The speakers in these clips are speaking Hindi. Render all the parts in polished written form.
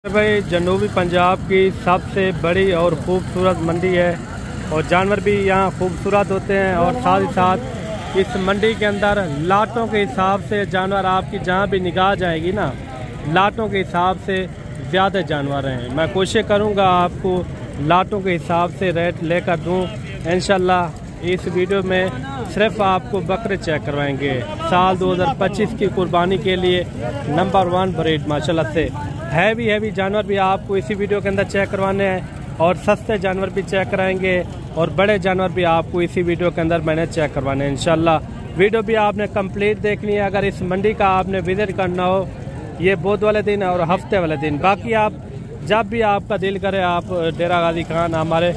भाई जनूबी पंजाब की सबसे बड़ी और ख़ूबसूरत मंडी है और जानवर भी यहाँ खूबसूरत होते हैं और साथ ही साथ इस मंडी के अंदर लाटों के हिसाब से जानवर आपकी जहाँ भी निगाह जाएगी ना, लाटों के हिसाब से ज़्यादा जानवर हैं। मैं कोशिश करूँगा आपको लाटों के हिसाब से रेट लेकर दूँ। इंशाल्लाह इस वीडियो में सिर्फ आपको बकरे चेक करवाएंगे साल 2025 की कुर्बानी के लिए नंबर 1 ब्रीड माशाल्लाह से। हैवी जानवर भी आपको इसी वीडियो के अंदर चेक करवाने हैं और सस्ते जानवर भी चेक कराएंगे और बड़े जानवर भी आपको इसी वीडियो के अंदर मैंने चेक करवाने हैं इंशाल्लाह। वीडियो भी आपने कंप्लीट देखनी है। अगर इस मंडी का आपने विजिट करना हो, ये बुध वाले दिन और हफ्ते वाले दिन, बाकी आप जब भी आपका दिल करे आप डेरा गाजी खान हमारे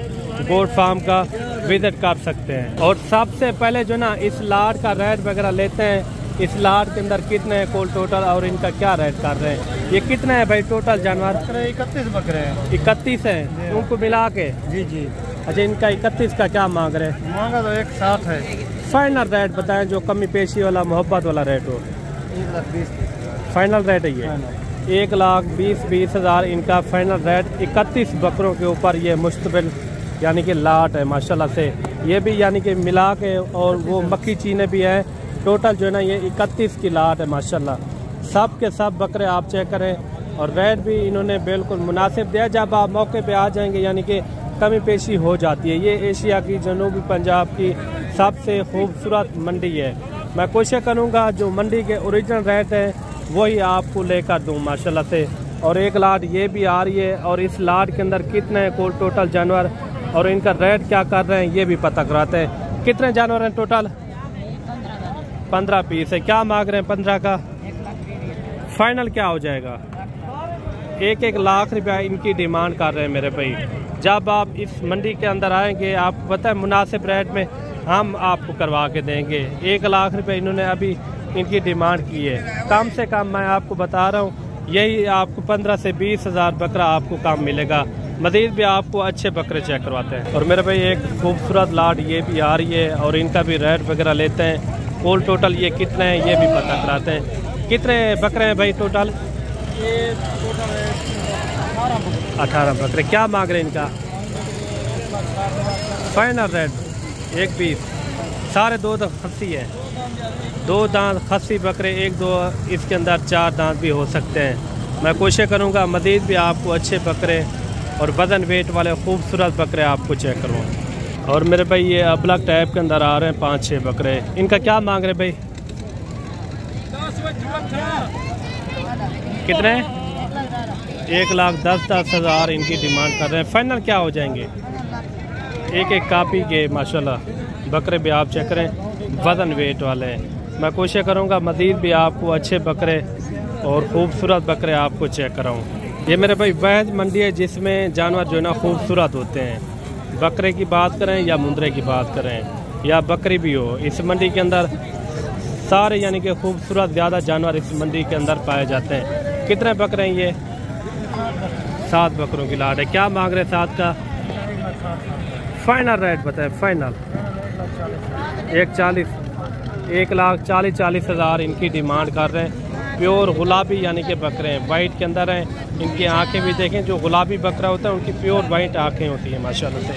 गोट फार्म का विजिट कर सकते हैं। और सबसे पहले जो ना इस लाट का रेट वगैरह लेते हैं, इस लाट के अंदर कितने हैं कुल टोटल और इनका क्या रेट कर रहे हैं। ये कितने हैं भाई टोटल जानवर? 31 बकरे हैं। 31 हैं उनको मिला के? जी। अच्छा, इनका 31 का क्या मांग रहे हैं? मांगा तो 160 है। फाइनल रेट बताएं जो कमी पेशी वाला मोहब्बत वाला रेट हो। 1,20,000 फाइनल रेट है ये। 1,20,000 इनका फाइनल रेट। 31 बकरों के ऊपर ये मुश्तमिल यानी कि लाट है माशाल्लाह से। ये भी यानी कि मिला के और वो मक्खी चीने भी है, टोटल जो है ना ये 31 की लाट है माशाल्लाह। सब के सब बकरे आप चेक करें और रेट भी इन्होंने बिल्कुल मुनासिब दिया। जब आप मौके पे आ जाएंगे यानी कि कमी पेशी हो जाती है। ये एशिया की जनूबी पंजाब की सबसे खूबसूरत मंडी है। मैं कोशिश करूँगा जो मंडी के ओरिजिनल रेट है वही आपको लेकर दूँ माशाल्लाह से। और एक लाट ये भी आ रही है और इस लाट के अंदर कितने हैं कुल टोटल जानवर और इनका रेट क्या कर रहे हैं ये भी पता कराते हैं। कितने जानवर हैं टोटल? 15 पीस है। क्या मांग रहे हैं 15 का? फाइनल क्या हो जाएगा? 1-1 लाख रुपया इनकी डिमांड कर रहे हैं मेरे भाई। जब आप इस मंडी के अंदर आएंगे आपको पता है मुनासिब रेट में हम आपको करवा के देंगे। 1 लाख रुपये इन्होंने अभी इनकी डिमांड की है। कम से कम मैं आपको बता रहा हूँ यही आपको 15 से 20 हज़ार बकरा आपको कम मिलेगा। मज़ीद भी आपको अच्छे बकरे चेक करवाते हैं। और मेरे भाई एक खूबसूरत लाट ये भी आ रही है और इनका भी रेट वगैरह लेते हैं। कुल टोटल ये कितने हैं ये भी पता कराते हैं। कितने बकरे हैं भाई टोटल? ये टोटल 18 बकरे। क्या मांग रहे हैं इनका? Final rate 1,20,000। सारे 2 दांत खस्सी है। 2 दांत खस्सी बकरे, 1-2 इसके अंदर 4 दांत भी हो सकते हैं। मैं कोशिश करूँगा मज़ीद भी आपको अच्छे बकरे और वज़न वेट वाले खूबसूरत बकरे आपको चेक करवाऊँ। और मेरे भाई ये अबलग टाइप के अंदर आ रहे हैं 5-6 बकरे। इनका क्या मांग रहे भाई? कितने? 1,10,000 इनकी डिमांड कर रहे हैं। फाइनल क्या हो जाएंगे? 1-1 कापी के माशाल्लाह बकरे भी आप चेक करें, वज़न वेट वाले हैं। मैं कोशिश करूँगा मज़ीद भी आपको अच्छे बकरे और ख़ूबसूरत बकरे आपको चेक कराऊँ। ये मेरे भाई वह मंडी है जिसमें जानवर जो है ना खूबसूरत होते हैं। बकरे की बात करें या मुंदरे की बात करें या बकरी भी हो, इस मंडी के अंदर सारे यानी कि खूबसूरत ज़्यादा जानवर इस मंडी के अंदर पाए जाते हैं। कितने बकरे हैं ये? 7 बकरों की लाट है। क्या मांग रहे हैं 7 का? फाइनल रेट बताए। फाइनल 1,40,000 इनकी डिमांड कर रहे हैं। प्योर गुलाबी यानी कि बकरे हैं, वाइट के अंदर हैं। इनकी आंखें भी देखें, जो गुलाबी बकरा होता है उनकी प्योर वाइट आंखें होती हैं माशाल्लाह से।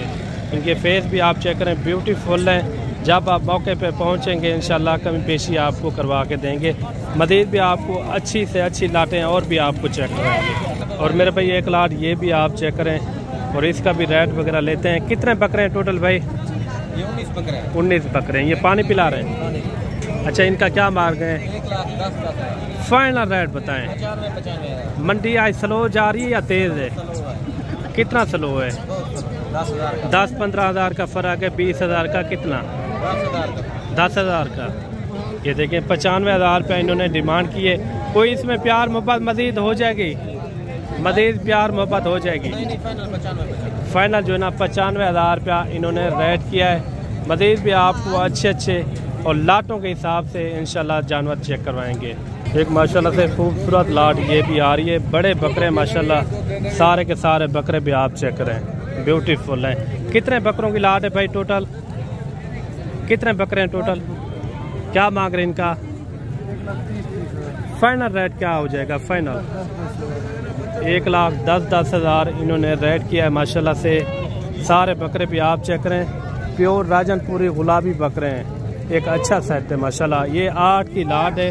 इनके फेस भी आप चेक करें, ब्यूटीफुल हैं। जब आप मौके पे पहुंचेंगे इंशाल्लाह कमी पेशी आपको करवा के देंगे। मज़ीद भी आपको अच्छी से अच्छी लाटें और भी आपको चेक कराएंगे। और मेरे भाई एक लाट ये भी आप चेक करें और इसका भी रेट वगैरह लेते हैं। कितने बकरे हैं टोटल भाई? ये 19 बकरे हैं। 19 बकरे हैं। ये पानी पिला रहे हैं? अच्छा, इनका क्या मार्ग है? 1,10,000। फाइनल रेट बताएं। 95 मंडी आज स्लो जा रही है या तेज़ है? कितना स्लो है? 10-15 हज़ार का फ़र्क है। 20,000 का कितना? 10,000 का। ये देखें 95,000 रुपये इन्होंने डिमांड की है। कोई इसमें प्यार मोहब्बत मज़ीद हो जाएगी? मज़ीद प्यार मोहब्बत हो जाएगी? फाइनल जो है ना 95,000 रुपया इन्होंने रेट किया है। मज़ीद भी आपको अच्छे और लाटों के हिसाब से इंशाल्लाह जानवर चेक करवाएंगे। एक माशाल्लाह से खूबसूरत लाट ये भी आ रही है। बड़े बकरे माशाल्लाह, सारे के सारे बकरे भी आप चेक करें, ब्यूटीफुल हैं। कितने बकरों की लाट है भाई टोटल? कितने बकरे हैं टोटल? क्या मांग रहे हैं इनका? फाइनल रेट क्या हो जाएगा? फाइनल 1,10,10,000 इन्होंने रेट किया है माशाल्लाह से। सारे बकरे भी आप चेक करें, प्योर राजनपुरी गुलाबी बकरे हैं, एक अच्छा सेट है माशाल्लाह। ये 8 की लाट है,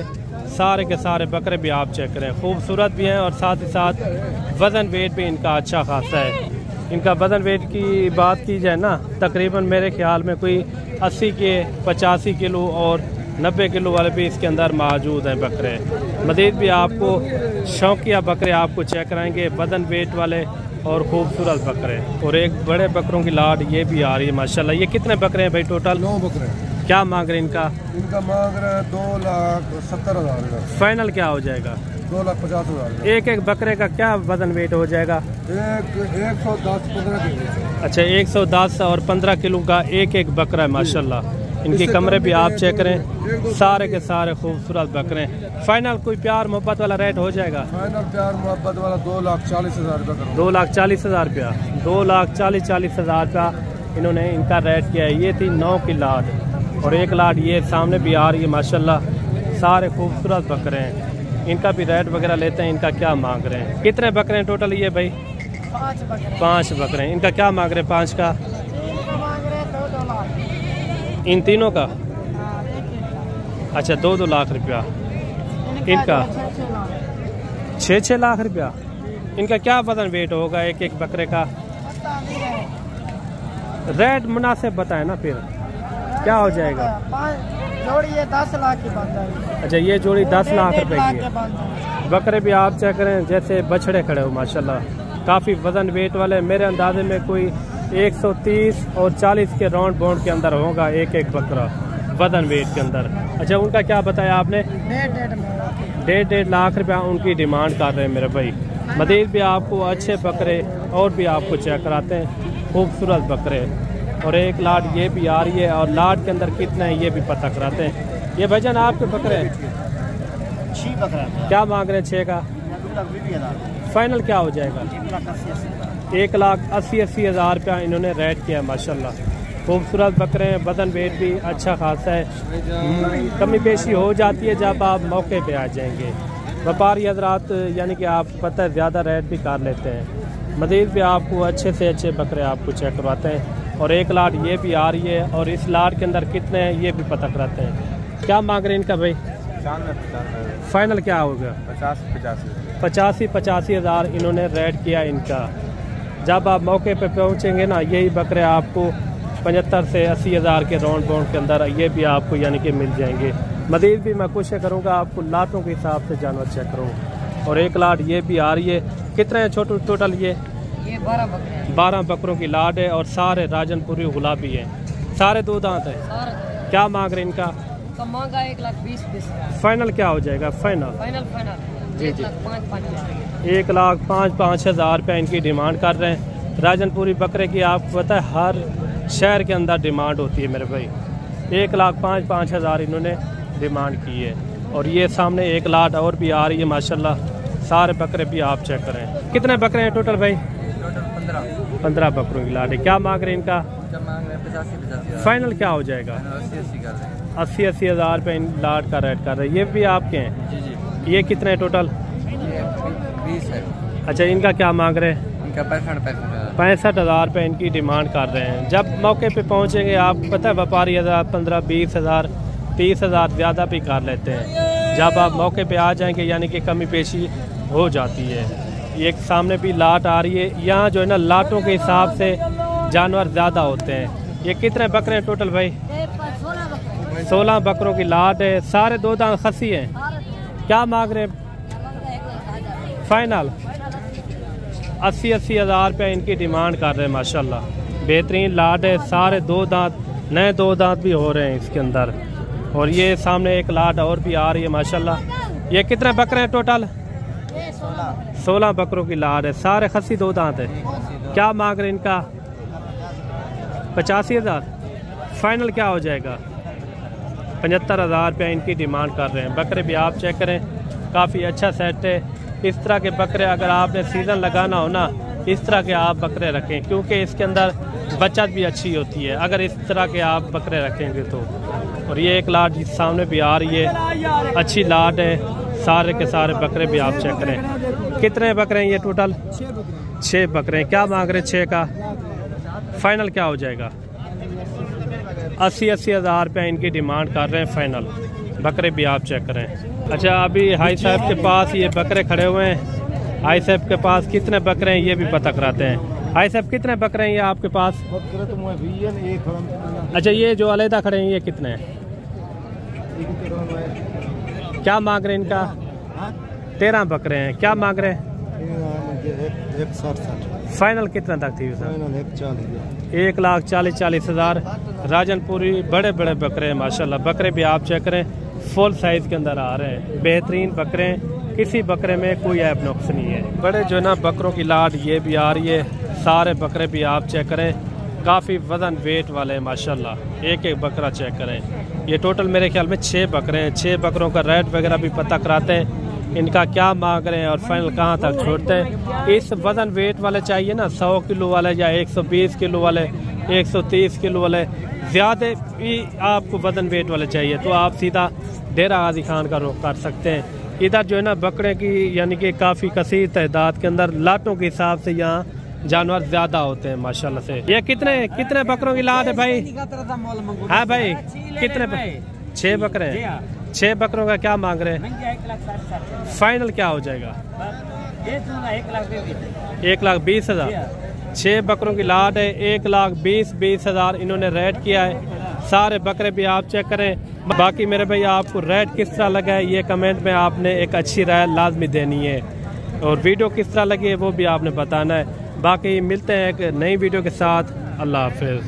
सारे के सारे बकरे भी आप चेक करें, खूबसूरत भी हैं और साथ ही साथ वज़न वेट भी इनका अच्छा खासा है। इनका वज़न वेट की बात की जाए ना, तकरीबन मेरे ख्याल में कोई 80 के 85 किलो और 90 किलो वाले भी इसके अंदर मौजूद हैं बकरे। मज़ीद भी आपको शौकिया बकरे आपको चेक कराएंगे, वज़न वेट वाले और खूबसूरत बकरे। और एक बड़े बकरों की लाट ये भी आ रही है माशाल्लाह। ये कितने बकरे हैं भाई टोटल? 9 बकरे। क्या मांग रहे हैं इनका? इनका मांग रहे हैं 2,70,000। फाइनल क्या हो जाएगा? 2,50,000। एक एक बकरे का क्या वजन वेट हो जाएगा? 110-15 किलो। अच्छा, 110 और 15 किलो का एक एक बकरा है माशाल्लाह। इनके कमरे भी आप चेक करें, सारे के सारे खूबसूरत बकरे हैं। फाइनल कोई प्यार मोहब्बत वाला रेट हो जाएगा? फाइनल प्यार मोहब्बत वाला 2,40,000 रुपये। 2,40,000 रुपया, 2,40,000 का इन्होंने इनका रेट किया है। ये थी 9 की लाट और एक लाट ये सामने भी आ रही है माशाल्लाह। सारे खूबसूरत बकरे हैं, इनका भी रेट वगैरह लेते हैं। इनका क्या मांग रहे हैं? कितने बकरे हैं टोटल ये भाई? 5 बकरे हैं। इनका क्या मांग रहे हैं? 5 का इन तीनों का? अच्छा, 2-2 लाख रुपया। इनका 6-6 लाख रुपया। इनका क्या वजन वेट होगा एक एक बकरे का? रेट मुनासिब बताएं ना, फिर क्या हो जाएगा? जोड़ी ये 10 लाख की बन जाएगी। अच्छा, ये जोड़ी 10 लाख रुपए की है। बकरे भी आप चेक करें, जैसे बछड़े खड़े हो माशाल्लाह, काफ़ी वजन वेट वाले। मेरे अंदाजे में कोई 130 और 40 के राउंड बाउंड के अंदर होगा एक एक बकरा वजन वेट के अंदर। अच्छा, उनका क्या बताया आपने? 1.5 लाख रुपया उनकी डिमांड कर रहे हैं मेरे भाई। मज़ीद भी आपको अच्छे बकरे और भी आपको चेक कराते हैं, खूबसूरत बकरे। और एक लाट ये भी आ रही है और लाट के अंदर कितना है ये भी पता कराते हैं। ये भाईजान आपके बकरे हैं? 6 बकरा। क्या मांग रहे हैं 6 का? फाइनल क्या हो जाएगा? 1,80,000 रुपया इन्होंने रेट किया है माशाल्लाह। खूबसूरत बकरे हैं, वजन वेट भी अच्छा खासा है। कमी पेशी हो जाती है जब आप मौके पे आ जाएंगे। व्यापारी हजरात यानी कि आप पता है ज़्यादा रेट भी कर लेते हैं। मज़ीद भी आपको अच्छे से अच्छे बकरे आपको चेक करवाते हैं। और एक लाट ये भी आ रही है और इस लाट के अंदर कितने हैं ये भी पता कराते हैं। क्या मांग रहे हैं इनका भाई? फाइनल क्या होगा? 85,000 इन्होंने रेट किया इनका। जब आप मौके पे पहुंचेंगे ना, यही बकरे आपको 75 से 80,000 के राउंड बाउंड के अंदर ये भी आपको यानी कि मिल जाएंगे। मज़ीद भी मैं कोशिश करूँगा आपको लाटों के हिसाब से जानवर चेक करूँ। और एक लाट ये भी आ रही है। कितने हैं टोटल ये? 12 बकरों की लाट है और सारे राजनपुरी गुलाबी हैं, सारे 2 दांत हैं। क्या मांग रहे हैं इनका? मांगा 1,20,000। फाइनल क्या हो जाएगा? फाइनल जी जी 1,05,000 रुपया इनकी डिमांड कर रहे हैं। राजनपुरी बकरे की आपको पता है हर शहर के अंदर डिमांड होती है मेरे भाई। 1,05,000 इन्होंने डिमांड की है। और ये सामने एक लाट और भी आ रही है माशाल्लाह। सारे बकरे भी आप चेक करें। कितने बकरे हैं टोटल भाई? 15 बकरों की लाट है। क्या मांग रहे हैं इनका? 85,000। फाइनल क्या हो जाएगा? 80,000 रुपये इन लाट का रेट कर रहे हैं। ये भी आपके हैं? ये कितने हैं टोटल? 20 है। अच्छा, इनका क्या मांग रहे हैं? इनका 65,000 रुपये इनकी डिमांड कर रहे हैं। जब मौके पे पहुंचेंगे आपको पता है व्यापारी 15,000-20,000 30,000 ज़्यादा भी कर लेते हैं। जब आप मौके पे आ जाएंगे यानी कि कमी पेशी हो जाती है। एक सामने भी लाट आ रही है। यहाँ जो है ना लाटों के हिसाब से जानवर ज़्यादा होते हैं। ये कितने बकरे हैं टोटल भाई? 16 बकरों की लाट है। सारे 2 दांत खसी हैं। क्या मांग रहे हैं? फाइनल 80,000 रुपये इनकी डिमांड कर रहे हैं माशाल्लाह। बेहतरीन लाट है। सारे 2 दांत, नए 2 दांत भी हो रहे हैं इसके अंदर। और ये सामने एक लाट और भी आ रही है माशाल्लाह। ये कितने बकरे हैं टोटल? 16 बकरों की लाट है। सारे खसी 2 दांत है। क्या मांग रहे हैं इनका? 85,000। फाइनल क्या हो जाएगा? 75,000 रुपये इनकी डिमांड कर रहे हैं। बकरे भी आप चेक करें, काफ़ी अच्छा सेट है। इस तरह के बकरे अगर आपने सीज़न लगाना हो ना, इस तरह के आप बकरे रखें क्योंकि इसके अंदर बचत भी अच्छी होती है अगर इस तरह के आप बकरे रखेंगे तो। और ये एक लाट जिस सामने भी आ रही है, अच्छी लाट है। सारे के सारे बकरे भी आप चेक करें। कितने बकरे हैं ये टोटल? 6 बकरे 6 बकरे हैं। क्या मांग रहे हैं 6 का? फाइनल क्या हो जाएगा? 80 हज़ार रुपये इनकी डिमांड कर रहे हैं फाइनल। बकरे भी आप चेक करें। अच्छा, अभी हाई साहब के पास ये बकरे खड़े हुए हैं। हाई साहब के पास कितने बकरे हैं ये भी पता कराते हैं। हाई साहब कितने बकरे हैं ये आपके पास? अच्छा, ये जो अलहदा खड़े हैं ये कितने हैं? क्या मांग रहे हैं इनका? 13 बकरे हैं। क्या मांग रहे हैं? 160 फाइनल कितना तक थी? 1,40,000 राजनपुरी बड़े बड़े बकरे हैं माशाल्लाह। बकरे भी आप चेक करें, फुल साइज के अंदर आ रहे हैं। बेहतरीन बकरे हैं, किसी बकरे में कोई ऐप नुक्स नहीं है। बड़े जो है ना बकरों की लाट ये भी आ रही है। सारे बकरे भी आप चेक करें, काफ़ी वजन वेट वाले हैं माशाल्लाह। एक एक बकरा चेक करें। ये टोटल मेरे ख्याल में 6 बकरे हैं। 6 बकरों का रेट वगैरह भी पता कराते हैं, इनका क्या मांग रहे हैं और फाइनल कहाँ तक छोड़ते हैं। इस वजन वेट वाले चाहिए ना, 100 किलो वाले या 120 किलो वाले, 130 किलो वाले, ज़्यादा भी आपको वजन वेट वाले चाहिए तो आप सीधा डेरा गाजी खान का रुख कर सकते हैं। इधर जो है ना बकरे की यानी कि काफ़ी कसीर तादाद के अंदर लाटों के हिसाब से यहाँ जानवर ज़्यादा होते हैं माशाल्लाह से। ये कितने बकरों की लाट है भाई? हाँ भाई, कितने? 6 बकरे हैं। 6 बकरों का क्या मांग रहे हैं? फाइनल क्या हो जाएगा? 1,20,000। 6 बकरों की लाट है। 1,20,000 इन्होंने रेट किया है। सारे बकरे भी आप चेक करें। बाकी मेरे भाई आपको रेट किस तरह लगा है ये कमेंट में आपने एक अच्छी राय लाजमी देनी है, और वीडियो किस तरह लगी है वो भी आपने बताना है। बाकी मिलते हैं एक नई वीडियो के साथ। अल्लाह हाफिज़।